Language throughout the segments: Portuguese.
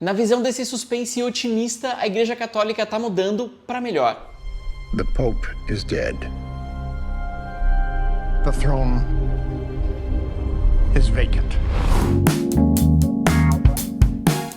Na visão desse suspense otimista, a Igreja Católica está mudando para melhor. The Pope is dead. The throne is vacant.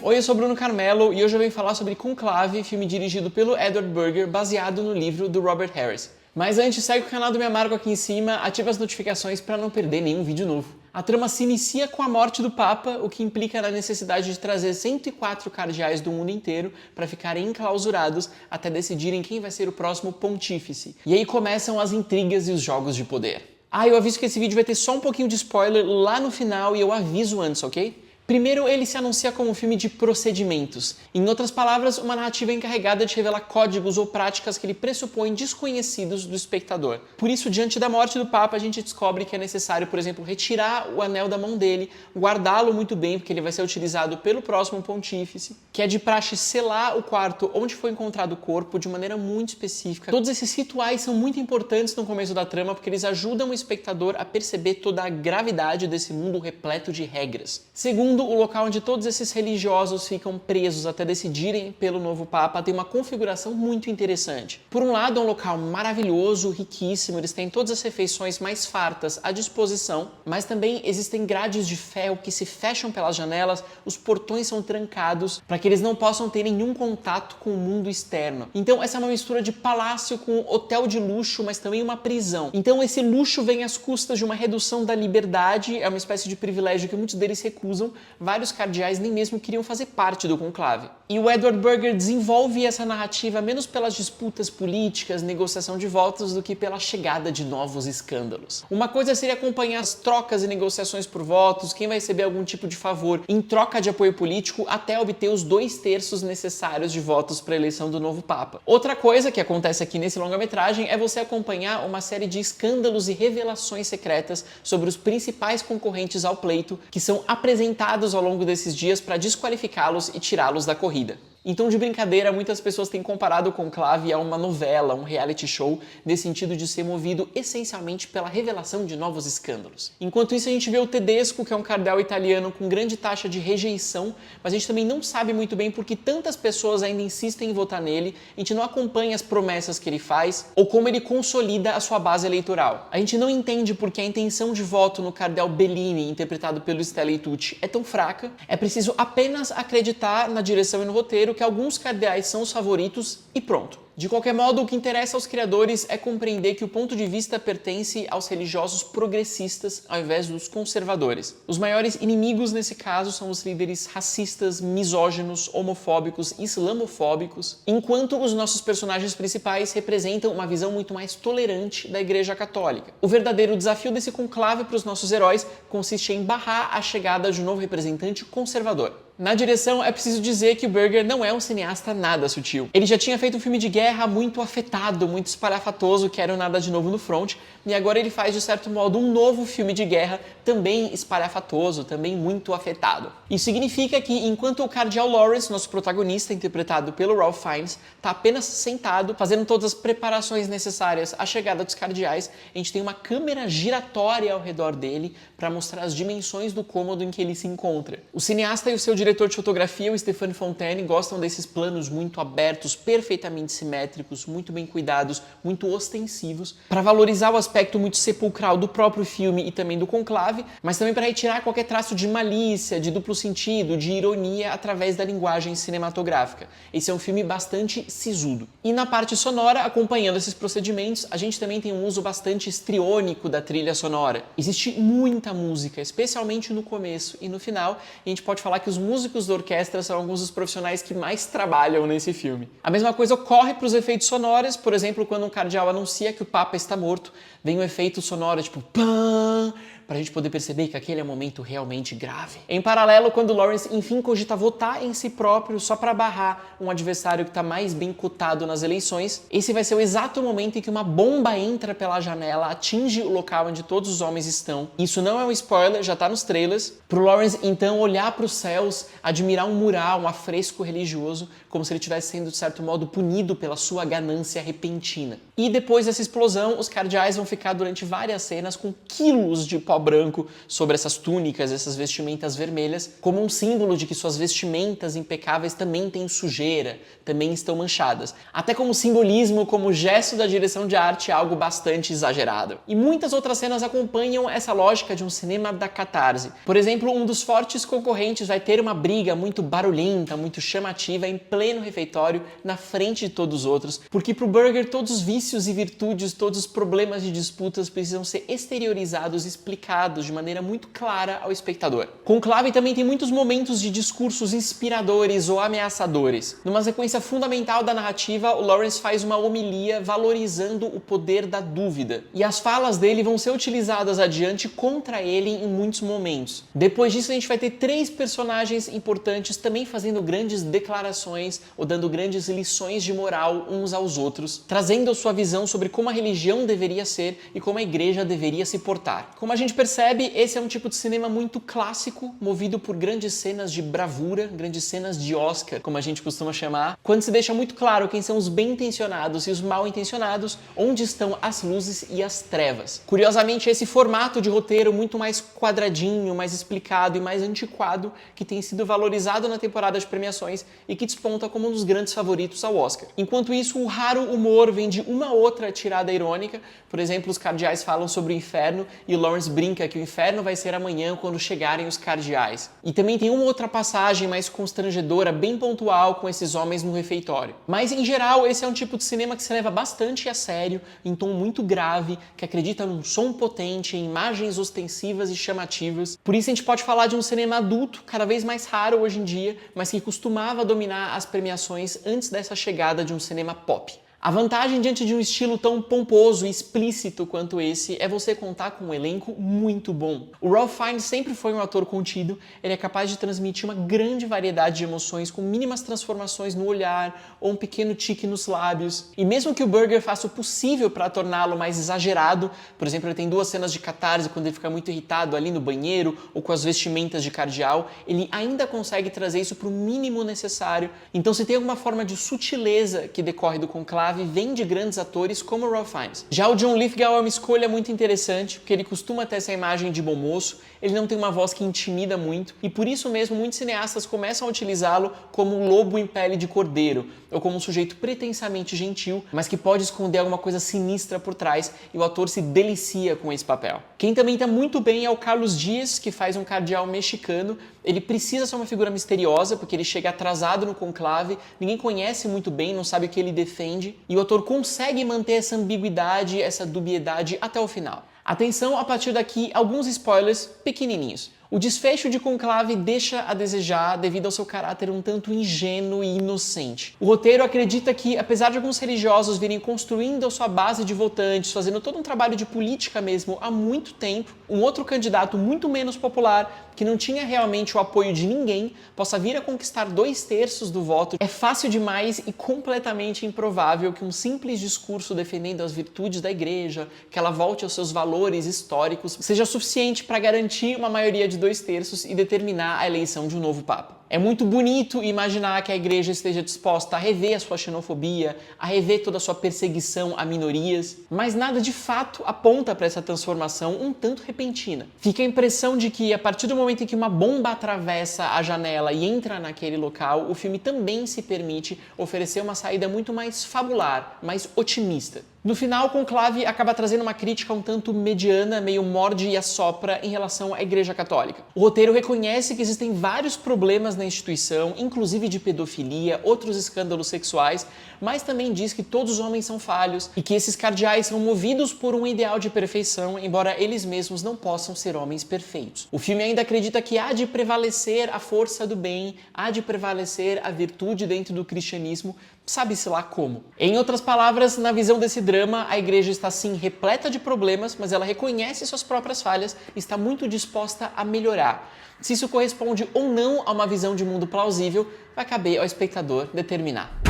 Oi, eu sou Bruno Carmelo e hoje eu venho falar sobre Conclave, filme dirigido pelo Edward Berger, baseado no livro do Robert Harris. Mas antes, segue o canal do Minha Marco aqui em cima, ativa as notificações para não perder nenhum vídeo novo. A trama se inicia com a morte do Papa, o que implica na necessidade de trazer 104 cardeais do mundo inteiro para ficarem enclausurados até decidirem quem vai ser o próximo pontífice. E aí começam as intrigas e os jogos de poder. Eu aviso que esse vídeo vai ter só um pouquinho de spoiler lá no final e eu aviso antes, ok? Primeiro, ele se anuncia como um filme de procedimentos. Em outras palavras, uma narrativa encarregada de revelar códigos ou práticas que ele pressupõe desconhecidos do espectador. Por isso, diante da morte do Papa, a gente descobre que é necessário, por exemplo, retirar o anel da mão dele, guardá-lo muito bem, porque ele vai ser utilizado pelo próximo pontífice, que é de praxe selar o quarto onde foi encontrado o corpo de maneira muito específica. Todos esses rituais são muito importantes no começo da trama, porque eles ajudam o espectador a perceber toda a gravidade desse mundo repleto de regras. Segundo, o local onde todos esses religiosos ficam presos até decidirem pelo novo Papa tem uma configuração muito interessante. Por um lado, é um local maravilhoso, riquíssimo, eles têm todas as refeições mais fartas à disposição, mas também existem grades de ferro que se fecham pelas janelas, os portões são trancados para que eles não possam ter nenhum contato com o mundo externo. Então essa é uma mistura de palácio com hotel de luxo, mas também uma prisão. Então esse luxo vem às custas de uma redução da liberdade, é uma espécie de privilégio que muitos deles recusam. Vários cardeais nem mesmo queriam fazer parte do conclave. E o Edward Berger desenvolve essa narrativa menos pelas disputas políticas, negociação de votos, do que pela chegada de novos escândalos. Uma coisa seria acompanhar as trocas e negociações por votos, quem vai receber algum tipo de favor em troca de apoio político até obter os 2/3 necessários de votos para a eleição do novo Papa. Outra coisa que acontece aqui nesse longa-metragem é você acompanhar uma série de escândalos e revelações secretas sobre os principais concorrentes ao pleito, que são apresentados ao longo desses dias para desqualificá-los e tirá-los da corrida. Então, de brincadeira, muitas pessoas têm comparado o Conclave a uma novela, um reality show, nesse sentido de ser movido essencialmente pela revelação de novos escândalos. Enquanto isso, a gente vê o Tedesco, que é um cardeal italiano com grande taxa de rejeição, mas a gente também não sabe muito bem por que tantas pessoas ainda insistem em votar nele, a gente não acompanha as promessas que ele faz ou como ele consolida a sua base eleitoral. A gente não entende por que a intenção de voto no cardeal Bellini, interpretado pelo Stanley Tucci, é tão fraca. É preciso apenas acreditar na direção e no roteiro que alguns cardeais são os favoritos e pronto. De qualquer modo, o que interessa aos criadores é compreender que o ponto de vista pertence aos religiosos progressistas ao invés dos conservadores. Os maiores inimigos nesse caso são os líderes racistas, misóginos, homofóbicos, islamofóbicos, enquanto os nossos personagens principais representam uma visão muito mais tolerante da Igreja Católica. O verdadeiro desafio desse conclave para os nossos heróis consiste em barrar a chegada de um novo representante conservador. Na direção, é preciso dizer que o Berger não é um cineasta nada sutil. Ele já tinha feito um filme de guerra muito afetado, muito espalhafatoso, que era o Nada de Novo no Front, e agora ele faz, de certo modo, um novo filme de guerra também espalhafatoso, também muito afetado. Isso significa que, enquanto o cardeal Lawrence, nosso protagonista, interpretado pelo Ralph Fiennes, está apenas sentado, fazendo todas as preparações necessárias à chegada dos cardeais, a gente tem uma câmera giratória ao redor dele para mostrar as dimensões do cômodo em que ele se encontra. O cineasta e o seu diretor de fotografia, o Stéphane Fontaine, gostam desses planos muito abertos, perfeitamente simétricos, muito bem cuidados, muito ostensivos, para valorizar o aspecto muito sepulcral do próprio filme e também do conclave, mas também para retirar qualquer traço de malícia, de duplo sentido, de ironia através da linguagem cinematográfica. Esse é um filme bastante sisudo. E na parte sonora, acompanhando esses procedimentos, a gente também tem um uso bastante histriônico da trilha sonora. Existe muita música, especialmente no começo e no final, e a gente pode falar que os músicos da orquestra são alguns dos profissionais que mais trabalham nesse filme. A mesma coisa ocorre para os efeitos sonoros, por exemplo, quando um cardeal anuncia que o Papa está morto, vem um efeito sonoro tipo pam, para a gente poder perceber que aquele é um momento realmente grave. Em paralelo, quando Lawrence enfim cogita votar em si próprio só para barrar um adversário que está mais bem cotado nas eleições, esse vai ser o exato momento em que uma bomba entra pela janela, atinge o local onde todos os homens estão. Isso não é um spoiler, já está nos trailers. Pro Lawrence, então, olhar para os céus, admirar um mural, um afresco religioso, como se ele estivesse sendo, de certo modo, punido pela sua ganância repentina. E depois dessa explosão, os cardeais vão ficar durante várias cenas com quilos de pó pó branco sobre essas túnicas, essas vestimentas vermelhas, como um símbolo de que suas vestimentas impecáveis também têm sujeira, também estão manchadas. Até como simbolismo, como gesto da direção de arte, algo bastante exagerado. E muitas outras cenas acompanham essa lógica de um cinema da catarse. Por exemplo, um dos fortes concorrentes vai ter uma briga muito barulhenta, muito chamativa, em pleno refeitório, na frente de todos os outros, porque pro Burger todos os vícios e virtudes, todos os problemas de disputas precisam ser exteriorizados e explicados de maneira muito clara ao espectador. Conclave também tem muitos momentos de discursos inspiradores ou ameaçadores. Numa sequência fundamental da narrativa, o Lawrence faz uma homilia valorizando o poder da dúvida, e as falas dele vão ser utilizadas adiante contra ele em muitos momentos. Depois disso, a gente vai ter 3 personagens importantes também fazendo grandes declarações ou dando grandes lições de moral uns aos outros, trazendo a sua visão sobre como a religião deveria ser e como a igreja deveria se portar. Como a gente percebe, esse é um tipo de cinema muito clássico, movido por grandes cenas de bravura, grandes cenas de Oscar, como a gente costuma chamar, quando se deixa muito claro quem são os bem-intencionados e os mal-intencionados, onde estão as luzes e as trevas. Curiosamente, esse formato de roteiro muito mais quadradinho, mais explicado e mais antiquado, que tem sido valorizado na temporada de premiações e que desponta como um dos grandes favoritos ao Oscar. Enquanto isso, o raro humor vem de uma outra tirada irônica. Por exemplo, os cardeais falam sobre o inferno e o Lawrence brinca que o inferno vai ser amanhã quando chegarem os cardeais. E também tem uma outra passagem mais constrangedora, bem pontual, com esses homens no refeitório. Mas, em geral, esse é um tipo de cinema que se leva bastante a sério, em tom muito grave, que acredita num som potente, em imagens ostensivas e chamativas. Por isso a gente pode falar de um cinema adulto, cada vez mais raro hoje em dia, mas que costumava dominar as premiações antes dessa chegada de um cinema pop. A vantagem diante de um estilo tão pomposo e explícito quanto esse é você contar com um elenco muito bom. O Ralph Fiennes sempre foi um ator contido, ele é capaz de transmitir uma grande variedade de emoções com mínimas transformações no olhar ou um pequeno tique nos lábios. E mesmo que o Burger faça o possível para torná-lo mais exagerado, por exemplo, ele tem 2 cenas de catarse quando ele fica muito irritado ali no banheiro ou com as vestimentas de cardeal, ele ainda consegue trazer isso para o mínimo necessário. Então, se tem alguma forma de sutileza que decorre do conclave, vem de grandes atores como o Ralph Fiennes. Já o John Lithgow é uma escolha muito interessante, porque ele costuma ter essa imagem de bom moço, ele não tem uma voz que intimida muito, e por isso mesmo muitos cineastas começam a utilizá-lo como um lobo em pele de cordeiro, ou como um sujeito pretensamente gentil, mas que pode esconder alguma coisa sinistra por trás, e o ator se delicia com esse papel. Quem também está muito bem é o Carlos Dias, que faz um cardeal mexicano. Ele precisa ser uma figura misteriosa, porque ele chega atrasado no conclave, ninguém conhece muito bem, não sabe o que ele defende, e o ator consegue manter essa ambiguidade, essa dubiedade até o final. Atenção, a partir daqui, alguns spoilers pequenininhos. O desfecho de Conclave deixa a desejar devido ao seu caráter um tanto ingênuo e inocente. O roteiro acredita que, apesar de alguns religiosos virem construindo a sua base de votantes, fazendo todo um trabalho de política mesmo há muito tempo, um outro candidato muito menos popular, que não tinha realmente o apoio de ninguém, possa vir a conquistar 2/3 do voto. É fácil demais e completamente improvável que um simples discurso defendendo as virtudes da igreja, que ela volte aos seus valores históricos, seja suficiente para garantir uma maioria de 2/3 e determinar a eleição de um novo papa. É muito bonito imaginar que a igreja esteja disposta a rever a sua xenofobia, a rever toda a sua perseguição a minorias, mas nada de fato aponta para essa transformação um tanto repentina. Fica a impressão de que, a partir do momento em que uma bomba atravessa a janela e entra naquele local, o filme também se permite oferecer uma saída muito mais fabular, mais otimista. No final, Conclave acaba trazendo uma crítica um tanto mediana, meio morde e assopra em relação à Igreja Católica. O roteiro reconhece que existem vários problemas na instituição, inclusive de pedofilia, outros escândalos sexuais, mas também diz que todos os homens são falhos e que esses cardeais são movidos por um ideal de perfeição, embora eles mesmos não possam ser homens perfeitos. O filme ainda acredita que há de prevalecer a força do bem, há de prevalecer a virtude dentro do cristianismo, sabe-se lá como. Em outras palavras, na visão desse drama, a igreja está sim repleta de problemas, mas ela reconhece suas próprias falhas e está muito disposta a melhorar. Se isso corresponde ou não a uma visão de mundo plausível, vai caber ao espectador determinar.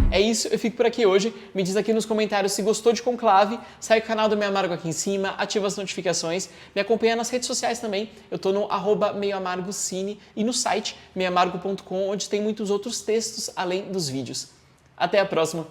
É isso, eu fico por aqui hoje. Me diz aqui nos comentários se gostou de Conclave, segue o canal do Meio Amargo aqui em cima, ativa as notificações, me acompanha nas redes sociais também, eu tô no @meioamargocine e no site meioamargo.com, onde tem muitos outros textos além dos vídeos. Até a próxima!